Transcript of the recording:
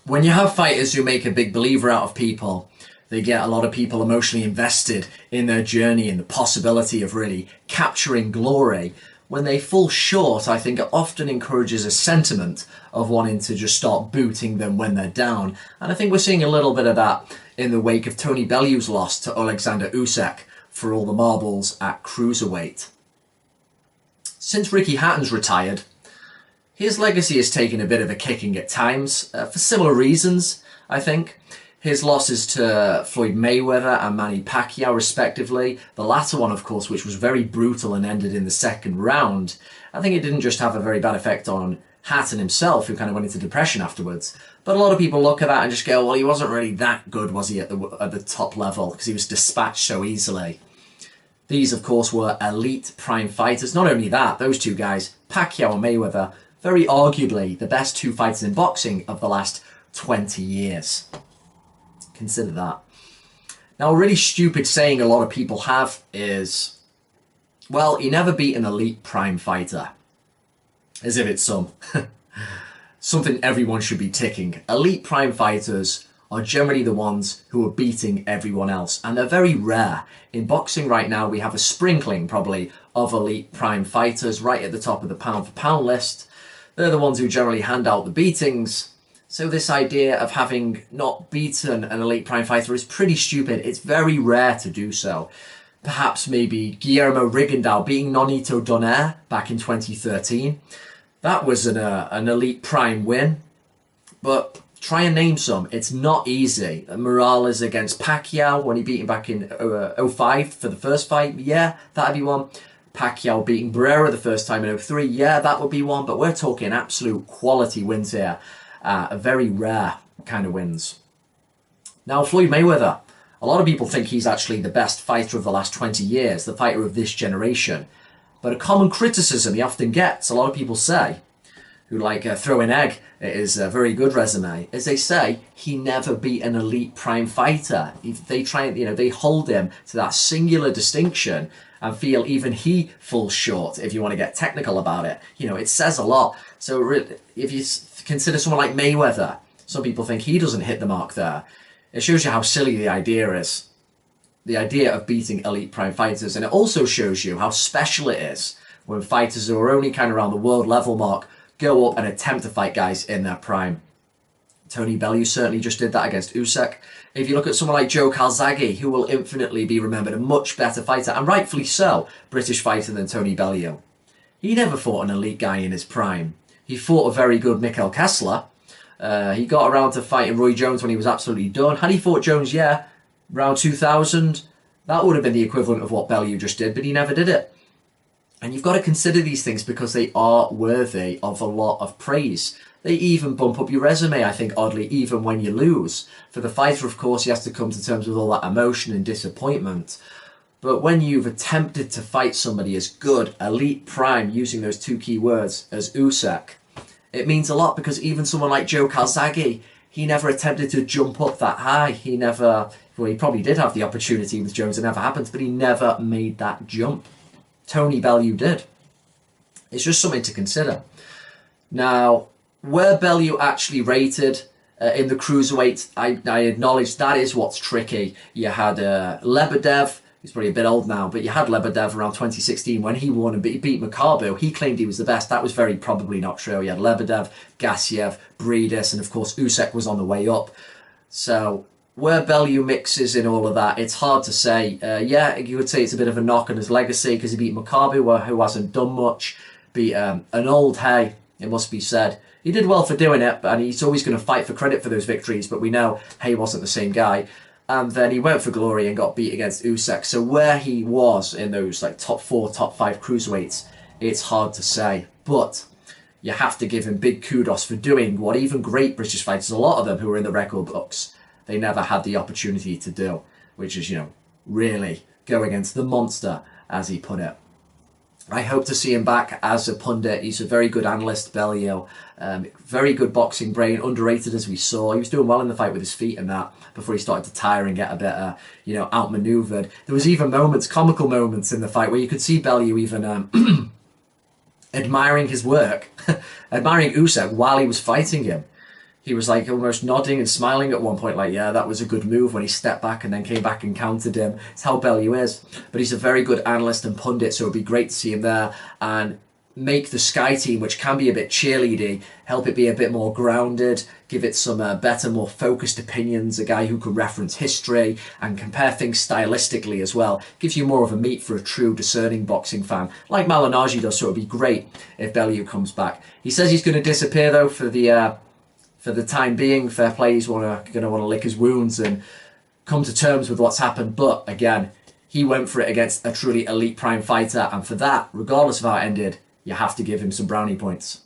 When you have fighters who make a big believer out of people, they get a lot of people emotionally invested in their journey and the possibility of really capturing glory. When they fall short, I think it often encourages a sentiment of wanting to just start booting them when they're down. And I think we're seeing a little bit of that in the wake of Tony Bellew's loss to Alexander Usyk for all the marbles at cruiserweight. Since Ricky Hatton's retired, his legacy has taken a bit of a kicking at times, for similar reasons, I think. His losses to Floyd Mayweather and Manny Pacquiao, respectively, the latter one, of course, which was very brutal and ended in the second round, I think it didn't just have a very bad effect on Hatton himself, who kind of went into depression afterwards. But a lot of people look at that and just go, well, he wasn't really that good, was he, at the top level, because he was dispatched so easily. These, of course, were elite prime fighters. Not only that, those two guys, Pacquiao and Mayweather, very arguably the best two fighters in boxing of the last 20 years. Consider that. Now, a really stupid saying a lot of people have is, well, he never beat an elite prime fighter. As if it's something everyone should be ticking. Elite prime fighters are generally the ones who are beating everyone else, and they're very rare. In boxing right now, we have a sprinkling, probably, of elite prime fighters right at the top of the pound-for-pound list. They're the ones who generally hand out the beatings. So this idea of having not beaten an elite prime fighter is pretty stupid. It's very rare to do so. Perhaps maybe Guillermo Rigondeaux beating Nonito Donaire back in 2013. That was an elite prime win. But try and name some. It's not easy. Morales against Pacquiao when he beat him back in 05 for the first fight. Yeah, that'd be one. Pacquiao beating Barrera the first time in 03. Yeah, that would be one. But we're talking absolute quality wins here. Very rare kind of wins. Now, Floyd Mayweather. A lot of people think he's actually the best fighter of the last 20 years, the fighter of this generation. But a common criticism he often gets, a lot of people say, who like throw an egg at his very good resume, is they say he never beat an elite prime fighter. They try and, they hold him to that singular distinction and feel even he falls short, if you want to get technical about it. It says a lot. So if you consider someone like Mayweather, some people think he doesn't hit the mark there. It shows you how silly the idea is. The idea of beating elite prime fighters. And it also shows you how special it is when fighters who are only kind of around the world level mark go up and attempt to fight guys in their prime. Tony Bellew certainly just did that against Usyk. If you look at someone like Joe Calzaghe, who will infinitely be remembered, a much better fighter, and rightfully so, British fighter than Tony Bellew. He never fought an elite guy in his prime. He fought a very good Mikkel Kessler. He got around to fighting Roy Jones when he was absolutely done. Had he fought Jones, yeah, around 2000, that would have been the equivalent of what Bellew just did, but he never did it. And you've got to consider these things because they are worthy of a lot of praise. They even bump up your resume, I think, oddly, even when you lose. For the fighter, of course, he has to come to terms with all that emotion and disappointment. But when you've attempted to fight somebody as good, elite prime, using those two key words, as Usyk, it means a lot because even someone like Joe Calzaghe, he never attempted to jump up that high. He probably did have the opportunity with Jones, it never happened, but he never made that jump. Tony Bellew did. It's just something to consider. Now, where Bellew actually rated in the cruiserweight, I acknowledge that is what's tricky. You had Lebedev, he's probably a bit old now, but you had Lebedev around 2016 when he won and beat Makabu. He claimed he was the best. That was very probably not true. You had Lebedev, Gassiev, Breedis, and of course Usyk was on the way up. So where Bellew mixes in all of that, it's hard to say. Yeah, you would say it's a bit of a knock on his legacy because he beat Makabu, who hasn't done much. Beat an old Hay, it must be said. He did well for doing it, and he's always going to fight for credit for those victories, but we know Hay wasn't the same guy. And then he went for glory and got beat against Usyk. So where he was in those top 4, top 5 cruiserweights, it's hard to say. But you have to give him big kudos for doing what even great British fighters, a lot of them who are in the record books, they never had the opportunity to do, which is, really go against the monster, as he put it. I hope to see him back as a pundit. He's a very good analyst, Bellew. Very good boxing brain, underrated as we saw. He was doing well in the fight with his feet and that before he started to tire and get a bit, outmaneuvered. There was even comical moments in the fight where you could see Bellew even admiring his work, admiring Usyk while he was fighting him. he was like almost nodding and smiling at one point, like, yeah, that was a good move, when he stepped back and then came back and countered him. It's how Bellew is. But he's a very good analyst and pundit, so it'd be great to see him there and make the Sky team, which can be a bit cheerleady, help it be a bit more grounded, give it some better, more focused opinions, a guy who can reference history and compare things stylistically as well. Gives you more of a meat for a true discerning boxing fan, like Malignaggi does, so it'd be great if Bellew comes back. He says he's going to disappear, though, for the time being. Fair play, he's going to want to lick his wounds and come to terms with what's happened. But again, he went for it against a truly elite prime fighter, and for that, regardless of how it ended, you have to give him some brownie points.